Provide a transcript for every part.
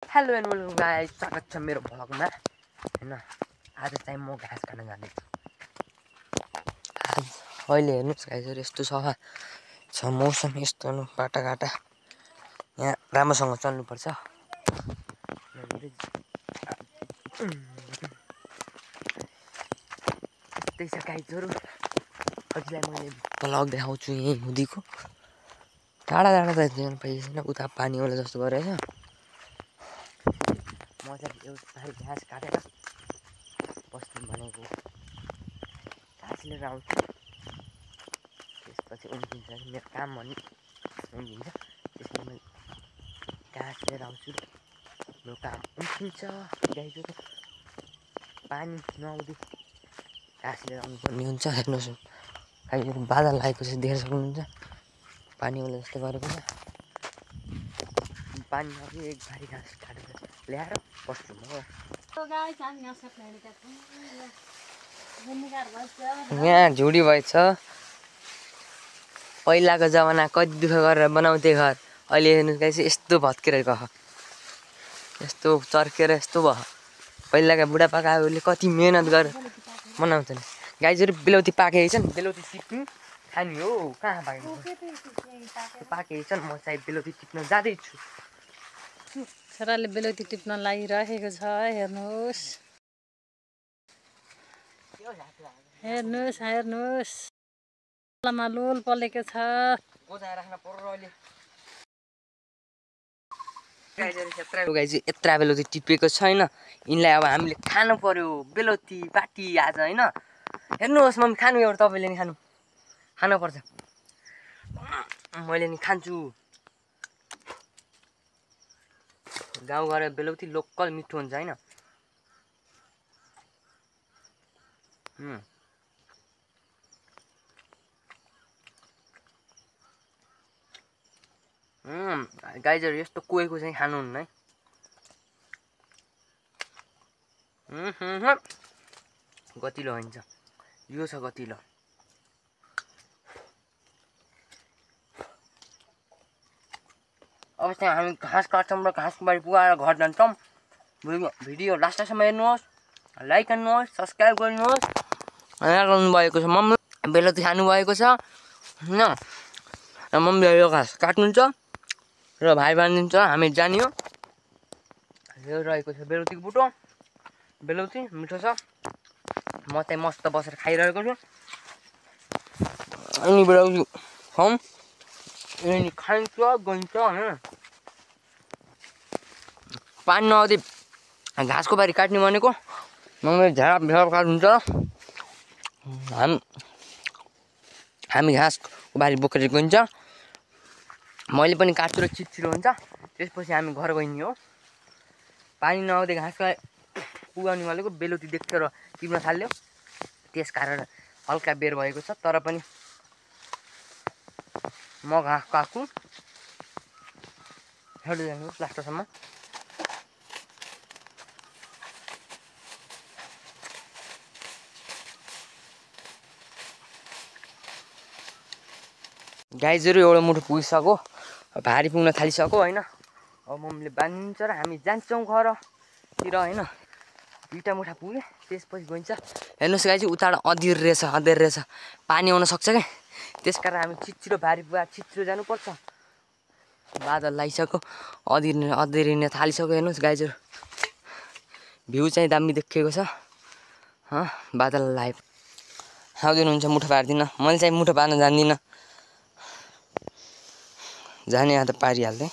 Hello and welcome guys, स्वागत छ मेरो भ्लगमा हैन। आज चाहिँ म घाँस काट्न जाँदैछु। अहिले हेर्नुस् गाइस, यस्तो सफा छ मौसम, यस्तो बाटाघाटा यहाँ राम्रोसँग चल्नुपर्छ। त्यही छ गाइसहरु, हजुरलाई मैले भ्लग देखाउँछु यही हुँदीको। टाढा टाढा त जान पाइएन, उता पानी आउला जस्तो गरेछ। म चाहिँ एउटा घाँस काटेर बस्नु भनेको, घाँस लिएर आउँछु, त्यसपछि उम्किन्छ मेरो काम भने उम्किन्छ। त्यसमा मैले घाँस लिएर आउँछु, मेरो काम उम्किन्छ। गाईको पानी नआउँदै घाँस लिएर आउनुपर्ने हुन्छ। हेर्नुहोस् गाईहरू बादल लागेको चाहिँ देख्न सक्नुहुन्छ, पानी आउला जस्तो गरेको छ। पानी नआउँदै एक भारी घाँस काटेर ल्याएर बस्छु म। यहाँ झुडी भएछ। पहिलाको जमाना कति दुःख गरेर बनाउँथे घर, अहिले हेर्नुहोस् गाइस यस्तो भत्केर गयो, यस्तो चर्केर यस्तो भयो। पहिलाका बुढापाकाहरूले कति मेहनत गरेर बनाउँछन्। गाइजहरू बेलौती पाकेको छन्, बेलौती टिप्नु खाने हो। कहाँ पाकेको पाकेको छन्, म चाहिँ बेलौती टिप्न जाँदैछु। छोराले बेलौती टिप्न लागिराखेको छ। हेर्नुहोस् हेर्नुहोस् हेर्नुहोस्, लोल पलेको छ। यत्रा बेलौती टिपेको छैन, यिनलाई अब हामीले खानु पर्यो बेलौती बाटी आज होइन। हेर्नुहोस् मम्मी खानु, एउटा तपाईँले नि खानु पर्छ, मैले नि खान्छु। गाउँ गएर बेलौती लोकल मिठो हुन्छ होइन। गाइजहरू यस्तो कुहेको चाहिँ खानुहुन्न है। गतिलो हुन्छ, यो छ गतिलो। अब चाहिँ हामी घाँस काट्छौँ र घाँसको बारी पुगाएर घर जान्छौँ। भिडियो लास्टसम्म हेर्नुहोस्, लाइक गर्नुहोस्, सब्सक्राइब गर्नुहोस्। यहाँ गर्नुभएको छ मम्मी, बेलौती खानुभएको छ होइन। र मम्मीले यो घाँस काट्नुहुन्छ र भाइ बाँधिदिन्छ, हामी जाने हो। यो रहेको छ बेलौतीको बुटो, बेलौती मिठो छ। म चाहिँ मस्त बसेर खाइरहेको छु। अनि बेलौती खाउँ, अनि खाइन्छ गइन्छ होइन। पानी नआउँदै घाँसको बारी काट्ने भनेको मम्मीले झाप झाप काट्नुहुन्छ। हामी घाँसको बारी बोकेर गइन्छ, मैले पनि काट्छु र चिप्चिरो हुन्छ। त्यसपछि हामी घर गइने हो। पानी नआउँदै घाँसलाई पुगाउने भनेको बेलौती देखेर टिप्न थाल्यो, त्यस कारण हल्का बेर भएको छ। तर पनि म घाँस काट्छु, हेर्दै जानुहोस् लास्टसम्म। गाईजहरू एउटा मुठो पुगिसक्यो, भारी पुग्न थालिसक्यो होइन। अब मम्मीले बाँधिदिन्छ र हामी जान्छौँ घरतिर होइन। दुईवटा मुठा पुग्यो, त्यसपछि गइन्छ। हेर्नुहोस् गाई चाहिँ उताबाट अँधेर रहेछ, पानी आउन सक्छ क्या। त्यस कारण हामी छिटो भारी पुगाएर छिटो जानुपर्छ। बादल लागिसक्यो, अँधेरिन थालिसक्यो। हेर्नुहोस् गाईजहरू, भ्यू चाहिँ दामी देखिएको छ। बादल लाइभ आउँदिनुहुन्छ, मुठो पार्दिनँ। मैले चाहिँ मुठो पार्न जान्दिनँ, जाने यहाँ त पारिहाल्दै।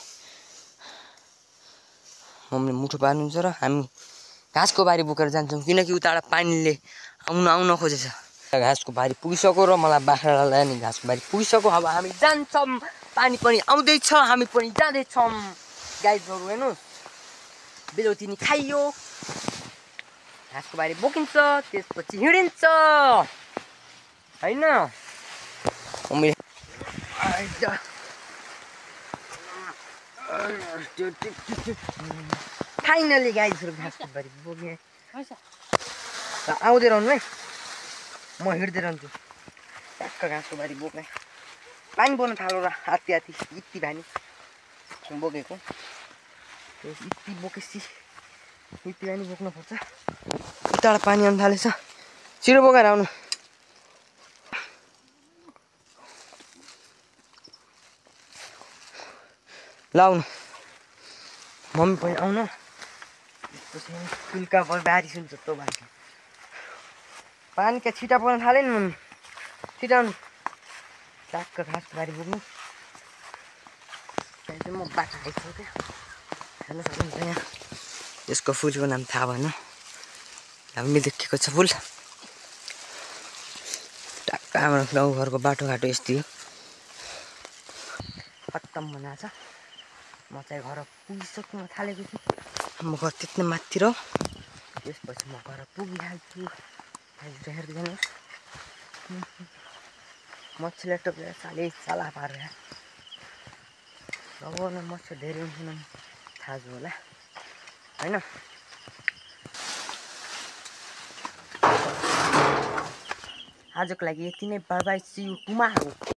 मम्मीले मुठो पार्नुहुन्छ र हामी घाँसको बारी बोकेर जान्छौँ, किनकि उताबाट पानीले आउन खोजेछ। घाँसको बारी पुगिसक्यो र मलाई बाख्रालाई नि घाँसको बारी पुगिसक्यो। अब हामी जान्छौँ, पानी पनि आउँदैछ, हामी पनि जाँदैछौँ। गाईजहरू हेर्नुहोस्, बेलौती नि खाइयो, घाँसको बारी बोकिन्छ, त्यसपछि हिँडिन्छ होइन। मम्मीले फाइनली गाईजहरू घाँसको बारी बोकेँ। आउँदै रहनु है, म हिँड्दै रहन्छु। ट्याक्क घाँसको बारी बोकेँ, पानी पर्न थाल्यो र हात्ती यति भानी बोकेको। यति बोकेसी यति पनि बोक्नुपर्छ। उताबाट पानी आउनु थालेछ, छिटो बोकेर आउनु। लाउनु मम्मी पनि आउनु। यस्तो चाहिँ तुल्का बारी सुन्छ त बारी पानी क्या छिटा पर्न थाल्यो नि मम्मी, छिटा आउनु। ट्याक्क घाँसको बारी बोक्नु। त्यहाँ चाहिँ म बाटो आइसकेँ। हेर्नु सक्नुहुन्छ यहाँ यसको फुलको नाम थाहा भएन, हामीले देखेको छ फुल। ट्याक्क हाम्रो गाउँघरको बाटोघाटो यस्तै हो, खत्तम बनाएको छ। म चाहिँ घर पुगिसक्नु थालेको छु। म घर त्यति माथि र त्यसपछि म घर पुगिहाल्छु। हेर्दै जानुहोस् मच्छीलाई टोकेर साला पारेर अब मच्छी धेरै हुन्छ थाहा छ होला होइन। आजको लागि यति नै, bye bye, see you tomorrow.